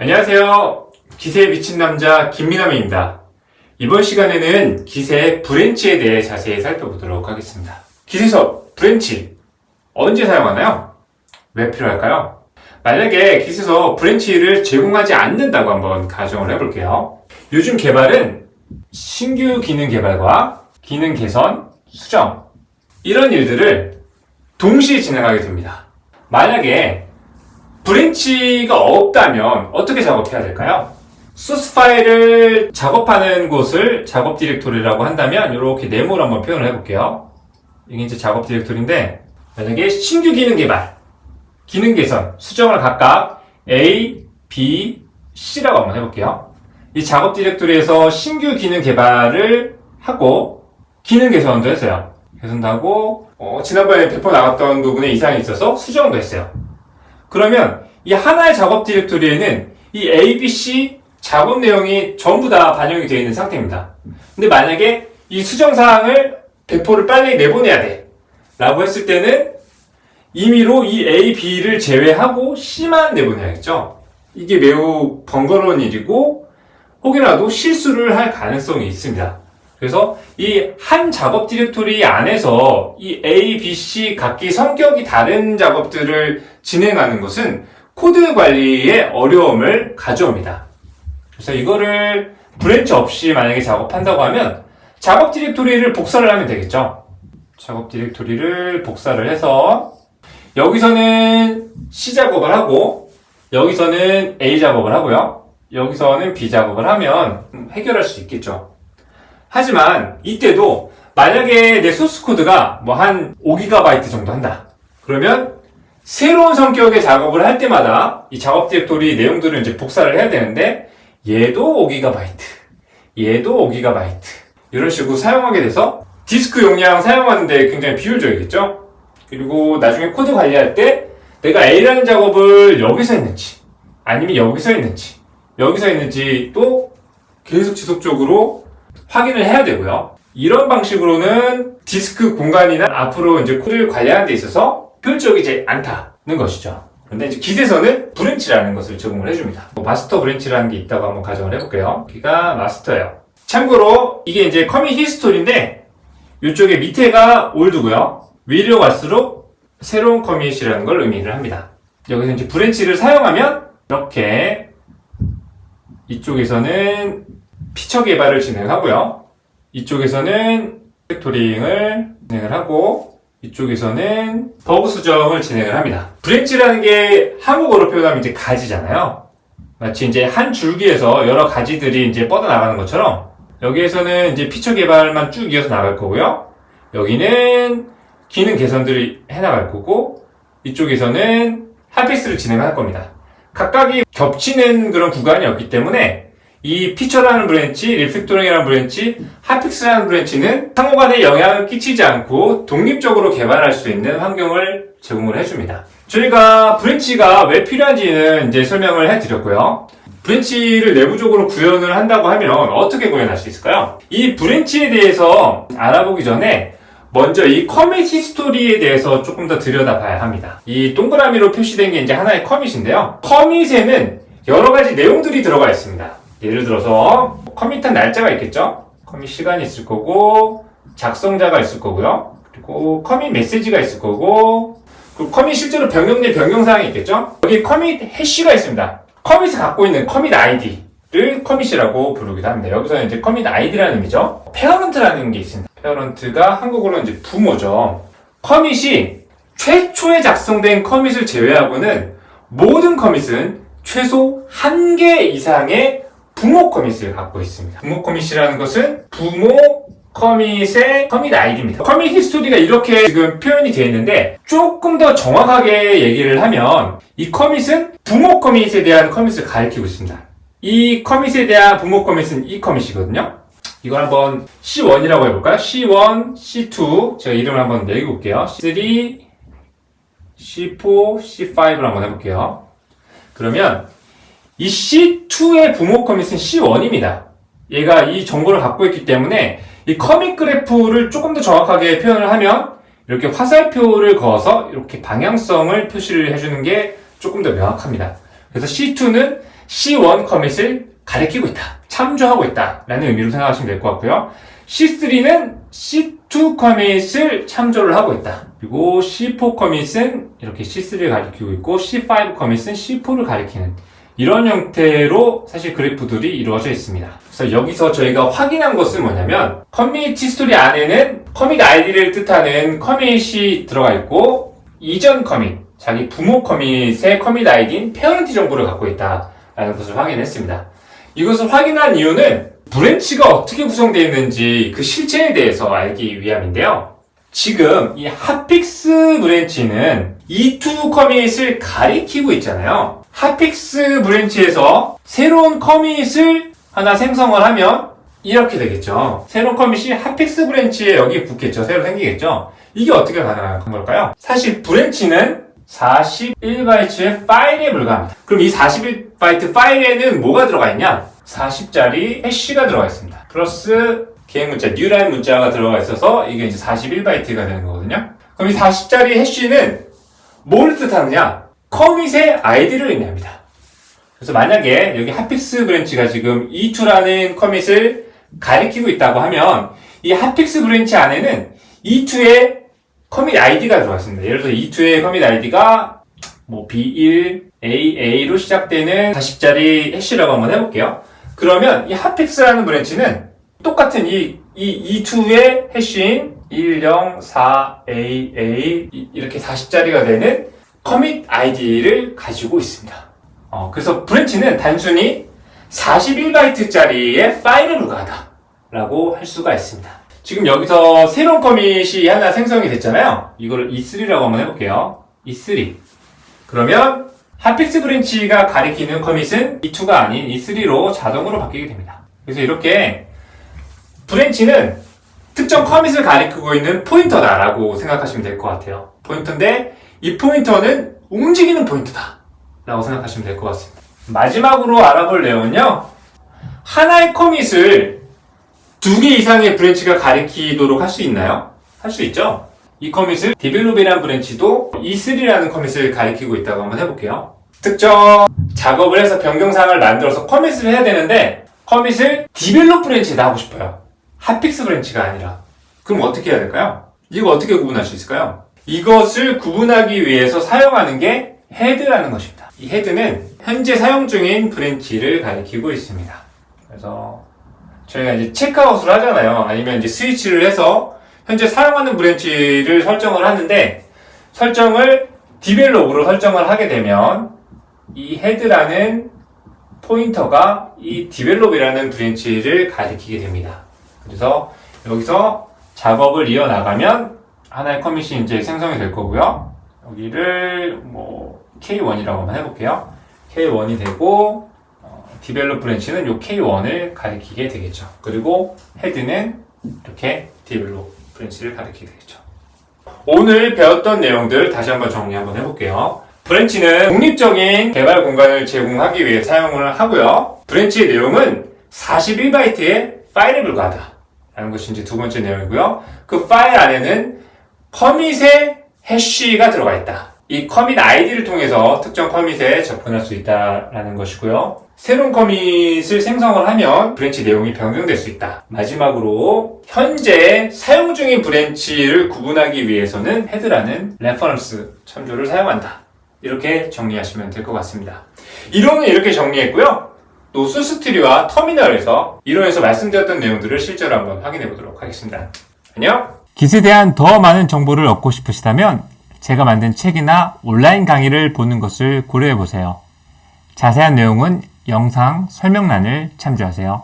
안녕하세요. 기세에 미친 남자 김민남입니다. 이번 시간에는 기세 브랜치에 대해 자세히 살펴보도록 하겠습니다. 기세서 브랜치 언제 사용하나요? 왜 필요할까요? 만약에 기세서 브랜치를 제공하지 않는다고 한번 가정을 해볼게요. 요즘 개발은 신규 기능 개발과 기능 개선, 수정 이런 일들을 동시에 진행하게 됩니다. 만약에 브랜치가 없다면 어떻게 작업해야 될까요? 소스 파일을 작업하는 곳을 작업 디렉토리라고 한다면 이렇게 네모로 한번 표현을 해볼게요. 이게 이제 작업 디렉토리인데 만약에 신규 기능 개발, 기능 개선, 수정을 각각 A, B, C라고 한번 해볼게요. 이 작업 디렉토리에서 신규 기능 개발을 하고 기능 개선도 했어요. 개선도 하고 지난번에 배포 나갔던 부분에 이상이 있어서 수정도 했어요. 그러면 이 하나의 작업 디렉토리에는 이 A, B, C 작업 내용이 전부 다 반영이 되어 있는 상태입니다. 근데 만약에 이 수정사항을 배포를 빨리 내보내야 돼 라고 했을 때는 임의로 이 A, B를 제외하고 C만 내보내야겠죠. 이게 매우 번거로운 일이고 혹여라도 실수를 할 가능성이 있습니다. 그래서 이 한 작업 디렉토리 안에서 이 A, B, C 각기 성격이 다른 작업들을 진행하는 것은 코드 관리에 어려움을 가져옵니다. 그래서 이거를 브랜치 없이 만약에 작업한다고 하면 작업 디렉토리를 복사를 하면 되겠죠. 작업 디렉토리를 복사를 해서 여기서는 C 작업을 하고 여기서는 A 작업을 하고요. 여기서는 B 작업을 하면 해결할 수 있겠죠. 하지만 이때도 만약에 내 소스 코드가 뭐 한 5GB 정도 한다. 그러면 새로운 성격의 작업을 할 때마다 이 작업 디렉토리 내용들을 이제 복사를 해야 되는데 얘도 5GB, 얘도 5GB 이런 식으로 사용하게 돼서 디스크 용량 사용하는데 굉장히 비효율적이겠죠? 그리고 나중에 코드 관리할 때 내가 A라는 작업을 여기서 했는지 아니면 여기서 했는지 또 계속 지속적으로 확인을 해야 되고요. 이런 방식으로는 디스크 공간이나 앞으로 이제 코드를 관리하는 데 있어서 효율적이지 않다는 것이죠. 그런데 이제 기세서는 브랜치라는 것을 제공을 해줍니다. 마스터 브랜치라는 게 있다고 한번 가정을 해볼게요. 여기가 마스터예요. 참고로 이게 이제 커밋 히스토리인데 이쪽에 밑에가 올드고요. 위로 갈수록 새로운 커밋이라는 걸 의미를 합니다. 여기서 이제 브랜치를 사용하면 이렇게 이쪽에서는 피처 개발을 진행하고요. 이쪽에서는 팩토링을 진행을 하고 이쪽에서는 버그 수정을 진행을 합니다. 브랜치라는 게 한국어로 표현하면 이제 가지잖아요. 마치 이제 한 줄기에서 여러 가지들이 이제 뻗어나가는 것처럼 여기에서는 이제 피처 개발만 쭉 이어서 나갈 거고요. 여기는 기능 개선들을 해나갈 거고 이쪽에서는 핫픽스를 진행할 겁니다. 각각이 겹치는 그런 구간이 없기 때문에 이 피처라는 브랜치, 리팩토링이라는 브랜치, 핫픽스라는 브랜치는 상호 간에 영향을 끼치지 않고 독립적으로 개발할 수 있는 환경을 제공을 해줍니다. 저희가 브랜치가 왜 필요한지는 이제 설명을 해드렸고요. 브랜치를 내부적으로 구현을 한다고 하면 어떻게 구현할 수 있을까요? 이 브랜치에 대해서 알아보기 전에 먼저 이 커밋 히스토리에 대해서 조금 더 들여다봐야 합니다. 이 동그라미로 표시된 게 이제 하나의 커밋인데요. 커밋에는 여러 가지 내용들이 들어가 있습니다. 예를 들어서 커밋한 날짜가 있겠죠? 커밋 시간이 있을 거고 작성자가 있을 거고요. 그리고 커밋 메시지가 있을 거고 그리고 커밋 실제로 변경 내 변경사항이 있겠죠? 여기 커밋 해시가 있습니다. 커밋을 갖고 있는 커밋 아이디를 커밋이라고 부르기도 합니다. 여기서는 이제 커밋 아이디라는 의미죠. 페어런트라는 게 있습니다. 페어런트가 한국어로 이제 부모죠. 커밋이 최초에 작성된 커밋을 제외하고는 모든 커밋은 최소 1개 이상의 부모 커밋을 갖고 있습니다. 부모 커밋이라는 것은 부모 커밋의 커밋 아이디입니다. 커밋 히스토리가 이렇게 지금 표현이 되어 있는데 조금 더 정확하게 얘기를 하면 이 커밋은 부모 커밋에 대한 커밋을 가리키고 있습니다. 이 커밋에 대한 부모 커밋은 이 커밋이거든요. 이걸 한번 C1이라고 해볼까요? C1, C2 제가 이름을 한번 내볼게요. C3, C4, C5를 한번 해볼게요. 그러면 이 C2의 부모 커밋은 C1입니다. 얘가 이 정보를 갖고 있기 때문에 이 커밋 그래프를 조금 더 정확하게 표현을 하면 이렇게 화살표를 그어서 이렇게 방향성을 표시를 해주는 게 조금 더 명확합니다. 그래서 C2는 C1 커밋을 가리키고 있다, 참조하고 있다 라는 의미로 생각하시면 될 것 같고요. C3는 C2 커밋을 참조를 하고 있다. 그리고 C4 커밋은 이렇게 C3를 가리키고 있고 C5 커밋은 C4를 가리키는 이런 형태로 사실 그래프들이 이루어져 있습니다. 그래서 여기서 저희가 확인한 것은 뭐냐면 커밋 히스토리 안에는 커밋 아이디를 뜻하는 커밋이 들어가 있고 이전 커밋, 자기 부모 커밋의 커밋 아이디인 페어런티 정보를 갖고 있다라는 것을 확인했습니다. 이것을 확인한 이유는 브랜치가 어떻게 구성되어 있는지 그 실체에 대해서 알기 위함인데요. 지금 이 핫픽스 브랜치는 E2 커밋을 가리키고 있잖아요. 핫픽스 브랜치에서 새로운 커밋을 하나 생성을 하면 이렇게 되겠죠. 새로운 커밋이 핫픽스 브랜치에 여기 붙겠죠. 새로 생기겠죠. 이게 어떻게 가능한 걸까요? 사실 브랜치는 41바이트의 파일에 불과합니다. 그럼 이 41바이트 파일에는 뭐가 들어가 있냐? 40짜리 해시가 들어가 있습니다. 플러스 개인 문자, 뉴라인 문자가 들어가 있어서 이게 이제 41바이트가 되는 거거든요. 그럼 이 40짜리 해시는 뭘 뜻하느냐? 커밋의 아이디를 의미합니다. 그래서 만약에 여기 핫픽스 브랜치가 지금 E2라는 커밋을 가리키고 있다고 하면 이 핫픽스 브랜치 안에는 E2의 커밋 아이디가 들어가 있습니다. 예를 들어서 E2의 커밋 아이디가 뭐 B1, AA로 시작되는 40짜리 해시라고 한번 해볼게요. 그러면 이 핫픽스라는 브랜치는 똑같은 이 E2의 해시인 104AA 이렇게 40짜리가 되는 커밋 아이디를 가지고 있습니다. 그래서 브랜치는 단순히 41바이트짜리의 파일에 불과하다라고 할 수가 있습니다. 지금 여기서 새로운 커밋이 하나 생성이 됐잖아요. 이거를 E3라고 한번 해볼게요. E3. 그러면 핫픽스 브랜치가 가리키는 커밋은 E2가 아닌 E3로 자동으로 바뀌게 됩니다. 그래서 이렇게 브랜치는 특정 커밋을 가리키고 있는 포인터다라고 생각하시면 될 것 같아요. 포인터인데 이 포인터는 움직이는 포인터다 라고 생각하시면 될 것 같습니다. 마지막으로 알아볼 내용은요. 하나의 커밋을 2개 이상의 브랜치가 가리키도록 할 수 있나요? 할 수 있죠. 이 커밋을 디벨롭이라는 브랜치도 E3라는 커밋을 가리키고 있다고 한번 해볼게요. 특정 작업을 해서 변경사항을 만들어서 커밋을 해야 되는데 커밋을 디벨롭 브랜치에다 하고 싶어요. 핫픽스 브랜치가 아니라. 그럼 어떻게 해야 될까요? 이거 어떻게 구분할 수 있을까요? 이것을 구분하기 위해서 사용하는 게 헤드라는 것입니다. 이 헤드는 현재 사용 중인 브랜치를 가리키고 있습니다. 그래서 저희가 이제 체크아웃을 하잖아요. 아니면 이제 스위치를 해서 현재 사용하는 브랜치를 설정을 하는데 설정을 디벨롭으로 설정을 하게 되면 이 헤드라는 포인터가 이 디벨롭이라는 브랜치를 가리키게 됩니다. 그래서 여기서 작업을 이어나가면 하나의 커밋이 이제 생성이 될 거고요. 여기를 뭐 K1이라고 한번 해볼게요. K1이 되고 디벨롭 브랜치는 이 K1을 가리키게 되겠죠. 그리고 헤드는 이렇게 디벨롭 브랜치를 가리키게 되겠죠. 오늘 배웠던 내용들 다시 한번 정리 한번 해볼게요. 브랜치는 독립적인 개발 공간을 제공하기 위해 사용을 하고요. 브랜치의 내용은 41바이트의 파일에 불과하다 라는 것이 이제 두 번째 내용이고요. 그 파일 안에는 커밋의 해시가 들어가 있다. 이 커밋 아이디를 통해서 특정 커밋에 접근할 수 있다라는 것이고요. 새로운 커밋을 생성을 하면 브랜치 내용이 변경될 수 있다. 마지막으로 현재 사용 중인 브랜치를 구분하기 위해서는 헤드라는 레퍼런스 참조를 사용한다. 이렇게 정리하시면 될 것 같습니다. 이론은 이렇게 정리했고요. 또 소스트리와 터미널에서 이론에서 말씀드렸던 내용들을 실제로 한번 확인해 보도록 하겠습니다. 안녕! 깃에 대한 더 많은 정보를 얻고 싶으시다면 제가 만든 책이나 온라인 강의를 보는 것을 고려해 보세요. 자세한 내용은 영상 설명란을 참조하세요.